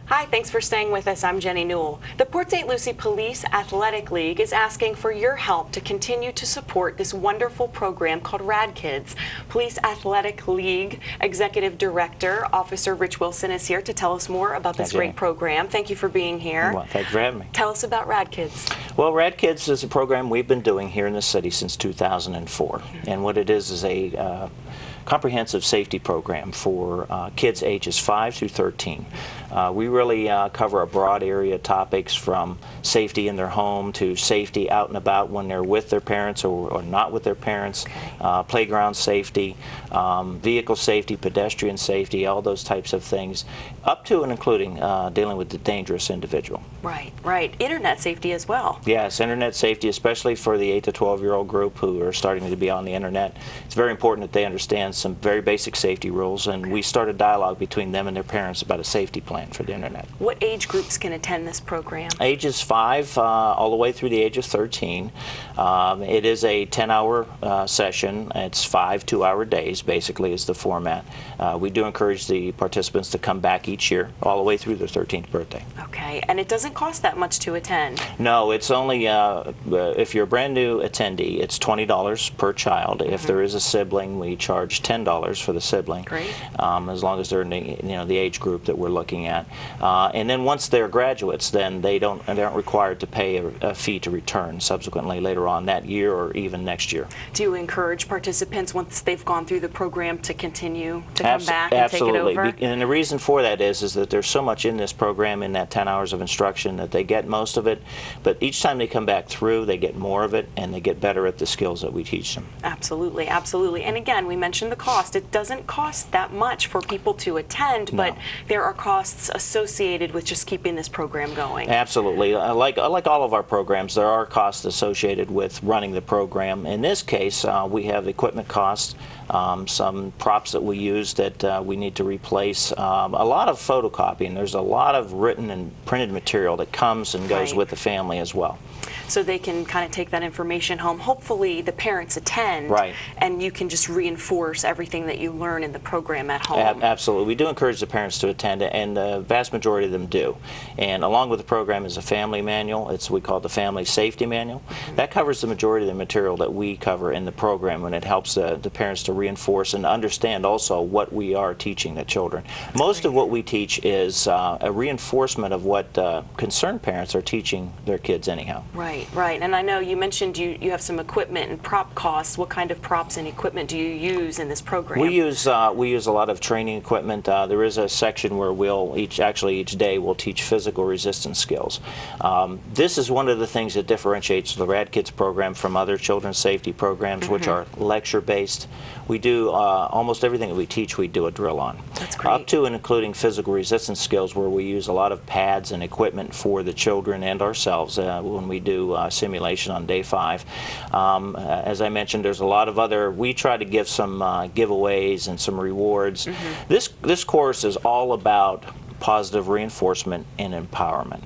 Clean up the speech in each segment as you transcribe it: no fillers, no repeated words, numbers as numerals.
Hi, thanks for staying with us. I'm Jenny Newell. The Port St. Lucie Police Athletic League is asking for your help to continue to support this wonderful program called radKIDS. Police Athletic League Executive Director, Officer Rich Wilson, is here to tell us more about this great program. Thank you for being here. Well, thank you for having me. Tell us about radKIDS. Well, radKIDS is a program we've been doing here in the city since 2004. And what it is a comprehensive safety program for kids ages 5 through 13. We really cover a broad area of topics from safety in their home to safety out and about when they're with their parents or not with their parents, playground safety, vehicle safety, pedestrian safety, all those types of things, up to and including dealing with the dangerous individual. Right, right. Internet safety as well. Yes, internet safety, especially for the 8 to 12-year-old group who are starting to be on the internet. It's very important that they understand some very basic safety rules, and we start a dialogue between them and their parents about a safety plan for the internet. What age groups can attend this program? Ages 5 all the way through the age of 13. It is a 10-hour session. It's 5 2-hour days, basically, is the format. We do encourage the participants to come back each year, all the way through their 13th birthday. Okay, and it doesn't cost that much to attend? No, it's only, if you're a brand new attendee, it's $20 per child. If there is a sibling, we charge $10 for the sibling. Great. As long as they're in the age group that we're looking at. And then once they're graduates, then they aren't required to pay a fee to return subsequently later on that year or even next year. Do you encourage participants once they've gone through the program to continue to come back and absolutely. take it over? And the reason for that is that there's so much in this program, in that 10 hours of instruction, that they get most of it, but each time they come back through, they get more of it and they get better at the skills that we teach them. Absolutely, absolutely. And again, we mentioned the cost. It doesn't cost that much for people to attend, but there are costs associated with just keeping this program going. Absolutely. Like all of our programs, there are costs associated with running the program. In this case, we have equipment costs, some props that we use that we need to replace, a lot of photocopying. There's a lot of written and printed material that comes and goes with the family as well. So they can kind of take that information home. Hopefully the parents attend, and you can just reinforce everything that you learn in the program at home. Absolutely. We do encourage the parents to attend, and the vast majority of them do. And along with the program is a family manual. We call it the Family Safety Manual. That covers the majority of the material that we cover in the program, and it helps the parents to reinforce and understand also what we are teaching the children. Most of what we teach is a reinforcement of what concerned parents are teaching their kids anyhow. Right, right. And I know you mentioned you have some equipment and prop costs. What kind of props and equipment do you use in this program? We use a lot of training equipment. There is a section where we'll each day we'll teach physical resistance skills. This is one of the things that differentiates the radKIDS program from other children's safety programs, which are lecture-based. We do almost everything that we teach, we do a drill on. That's great. Up to and including physical resistance skills, where we use a lot of pads and equipment for the children and ourselves when we do simulation on day 5. As I mentioned, there's a lot of we try to give some giveaways and some rewards. This course is all about positive reinforcement and empowerment.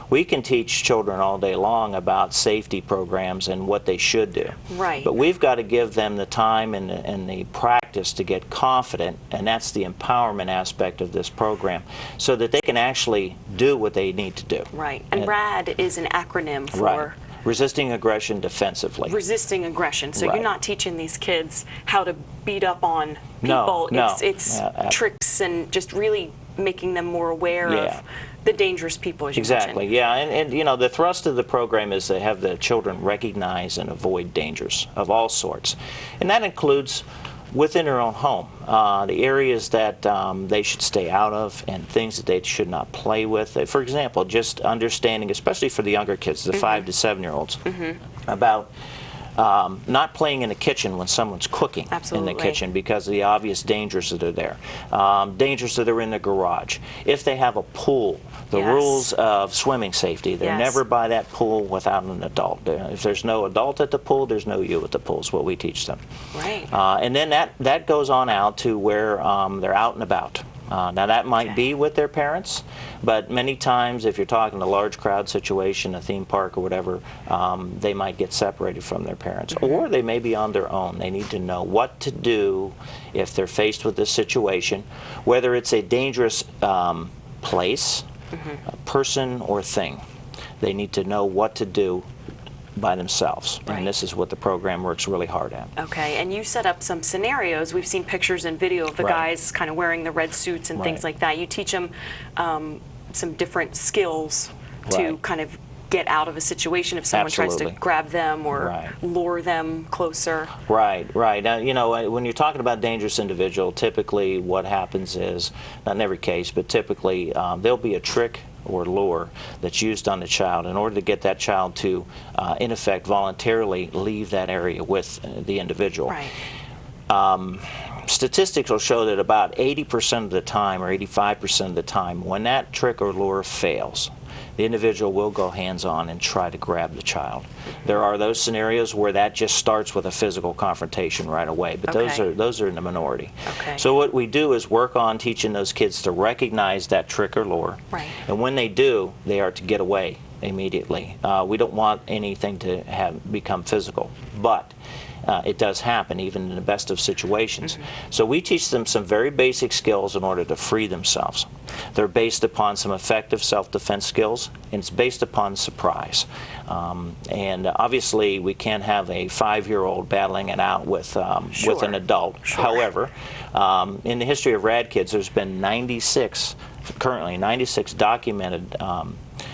We can teach children all day long about safety programs and what they should do. Right. But we've got to give them the time and the practice to get confident, and that's the empowerment aspect of this program, so that they can actually do what they need to do. Right. And RAD is an acronym for... Resisting aggression defensively. Resisting aggression. So you're not teaching these kids how to beat up on people. No, it's tricks and just really making them more aware of the dangerous people, as you mentioned. Yeah, and you know, the thrust of the program is to have the children recognize and avoid dangers of all sorts. And that includes within their own home, the areas that they should stay out of and things that they should not play with. For example, just understanding, especially for the younger kids, the 5 to 7-year-olds, about not playing in the kitchen when someone's cooking in the kitchen because of the obvious dangers that are there. Dangers that are in the garage. If they have a pool, the rules of swimming safety. They're never by that pool without an adult. If there's no adult at the pool, there's no you at the pool is what we teach them. Right. And then that goes on out to where they're out and about. Now that might be with their parents, but many times if you're talking a large crowd situation, a theme park or whatever, they might get separated from their parents, or they may be on their own. They need to know what to do if they're faced with this situation, whether it's a dangerous place person or thing. They need to know what to do by themselves, Right. and this is what the program works really hard at. Okay, and you set up some scenarios. We've seen pictures and video of the Right. guys kind of wearing the red suits and things Right. like that. You teach them some different skills to Right. kind of get out of a situation if someone tries to Absolutely. grab them or Right. lure them closer. Right, right. Now, you know, when you're talking about dangerous individual, typically what happens is, not in every case, but typically there'll be a trick or lure that's used on the child in order to get that child to, in effect, voluntarily leave that area with the individual. Right. Statistics will show that about 80% of the time or 85% of the time, when that trick or lure fails, the individual will go hands-on and try to grab the child. There are those scenarios where that just starts with a physical confrontation right away, but Okay. those are in the minority. Okay. So what we do is work on teaching those kids to recognize that trick or lure, Right. and when they do, they are to get away immediately. We don't want anything to become physical, but it does happen even in the best of situations. So we teach them some very basic skills in order to free themselves. They're based upon some effective self-defense skills, and it's based upon surprise. And obviously we can't have a 5-year-old battling it out with an adult. Sure. However, in the history of radKIDS, there's been 96 documented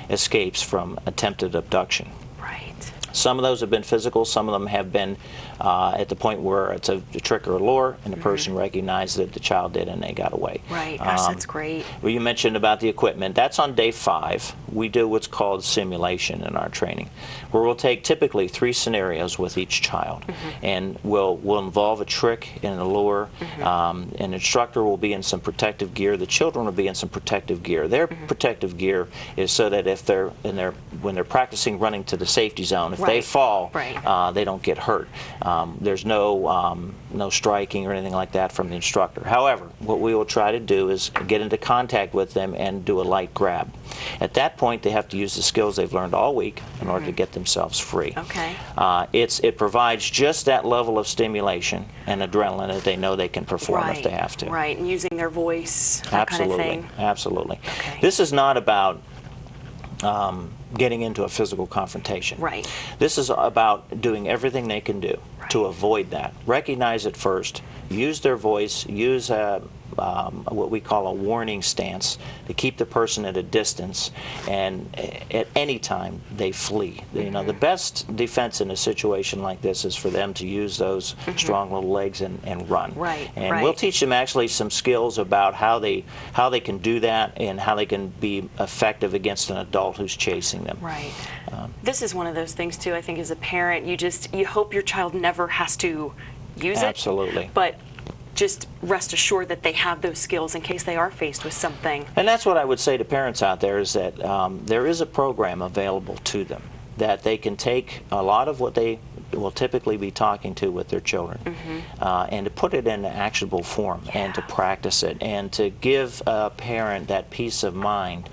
escapes from attempted abduction. Right. Some of those have been physical, some of them have been at the point where it's a trick or a lure and the person recognized that the child did and they got away. Right. Gosh, that's great. Well, you mentioned about the equipment. That's on day 5. We do what's called simulation in our training, where we'll take typically 3 scenarios with each child, and we'll involve a trick and a lure. An instructor will be in some protective gear. The children will be in some protective gear. Their protective gear is so that if they're when they're practicing running to the safety zone, if they Right. fall, Right. they don't get hurt. There's no striking or anything like that from the instructor. However, what we will try to do is get into contact with them and do a light grab. At that point, they have to use the skills they've learned all week in order to get themselves free. Okay. It provides just that level of stimulation and adrenaline that they know they can perform if they have to. Right, and using their voice, that Absolutely, kind of thing. absolutely. Okay. This is not about getting into a physical confrontation. Right. This is about doing everything they can do to avoid that. Recognize it first, use their voice, use what we call a warning stance to keep the person at a distance, and at any time they flee. You know, the best defense in a situation like this is for them to use those strong little legs and run. Right, And right. we'll teach them actually some skills about how they can do that and how they can be effective against an adult who's chasing them. Right. This is one of those things too, I think, as a parent, you hope your child never has to use it. Absolutely. But just rest assured that they have those skills in case they are faced with something. And that's what I would say to parents out there, is that there is a program available to them that they can take a lot of what they will typically be talking to with their children and to put it in actionable form and to practice it and to give a parent that peace of mind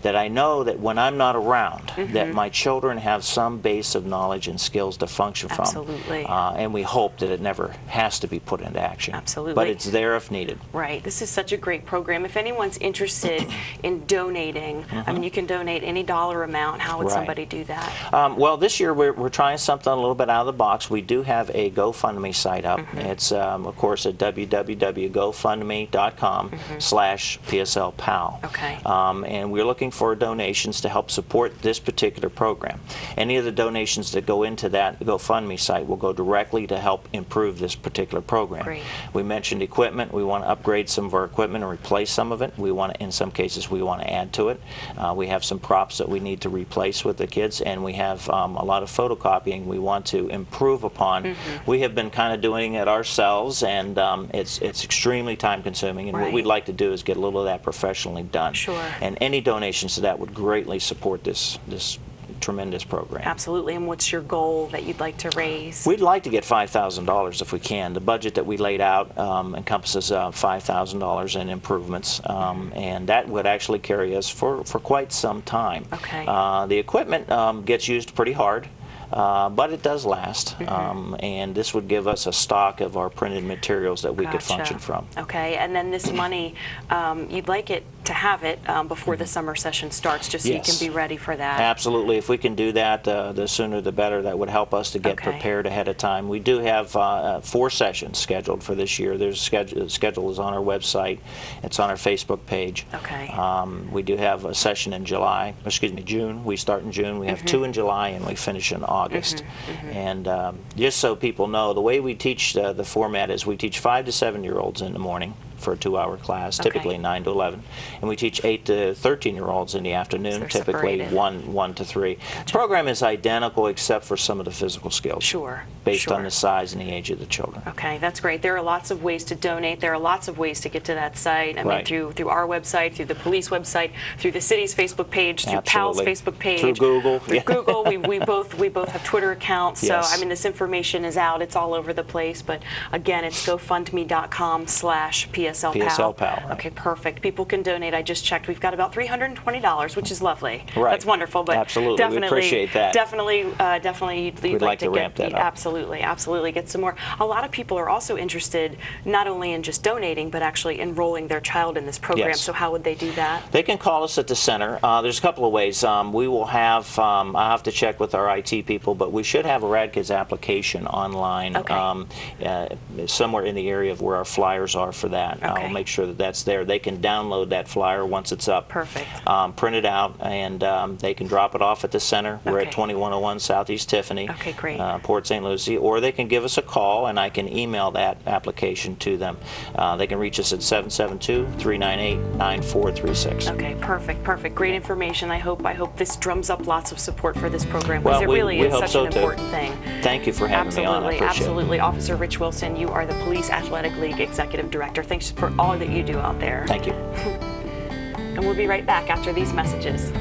that I know that when I'm not around, that my children have some base of knowledge and skills to function from. Absolutely. And we hope that it never has to be put into action. Absolutely. But it's there if needed. Right. This is such a great program. If anyone's interested in donating, I mean, you can donate any dollar amount. How would Right. somebody do that? Well, this year we're trying something a little bit out of the box. We do have a GoFundMe site up. It's, of course, at www.gofundme.com/PSLPAL. Okay. And we're looking for donations to help support this particular program. Any of the donations that go into that GoFundMe site will go directly to help improve this particular program. Great. We mentioned equipment. We want to upgrade some of our equipment and replace some of it. We want to, in some cases, we want to add to it. We have some props that we need to replace with the kids, and we have a lot of photocopying we want to improve upon. We have been kind of doing it ourselves, and it's extremely time consuming, and what we'd like to do is get a little of that professionally done. Sure. And any donations to that would greatly support this tremendous program. Absolutely. And what's your goal that you'd like to raise? We'd like to get $5,000 if we can. The budget that we laid out encompasses $5,000 in improvements, and that would actually carry us for quite some time. Okay. The equipment gets used pretty hard. But it does last, and this would give us a stock of our printed materials that we could function from. Okay, and then this money, you'd like it to have it before the summer session starts, just so you can be ready for that. Absolutely. If we can do that, the sooner the better. That would help us to get prepared ahead of time. We do have 4 sessions scheduled for this year. There's schedule is on our website. It's on our Facebook page. Okay. We do have a session in June. We start in June. We have 2 in July, and we finish in August. And just so people know, the way we teach the format is we teach 5 to 7-year-olds in the morning for a 2-hour class, typically 9 to 11, and we teach 8 to 13-year-olds in the afternoon, typically 1 to 3. The program is identical except for some of the physical skills, based on the size and the age of the children. Okay, that's great. There are lots of ways to donate. There are lots of ways to get to that site. I mean, through our website, through the police website, through the city's Facebook page, through PAL's Facebook page, through Google. Through Google, we both have Twitter accounts. So I mean, this information is out. It's all over the place. But again, it's GoFundMe.com/PSL PSL-PAL. Okay, perfect. People can donate. I just checked. We've got about $320, which is lovely. That's wonderful. But absolutely, we appreciate that. Definitely, you'd like to ramp that up. Absolutely, get some more. A lot of people are also interested not only in just donating, but actually enrolling their child in this program. So how would they do that? They can call us at the center. There's a couple of ways. We will have, I'll have to check with our IT people, but we should have a radKIDS application online somewhere in the area of where our flyers are for that. I'll make sure that that's there. They can download that flyer once it's up. Perfect. Print it out, and they can drop it off at the center. We're at 2101 Southeast Tiffany, Port St. Lucie, or they can give us a call, and I can email that application to them. They can reach us at 772-398-9436. Okay, perfect. Great information. I hope this drums up lots of support for this program, because it really is such an important thing. Thank you for having me on. I appreciate it. Absolutely. Officer Rich Wilson, you are the Police Athletic League Executive Director. Thanks for all that you do out there. Thank you. And we'll be right back after these messages.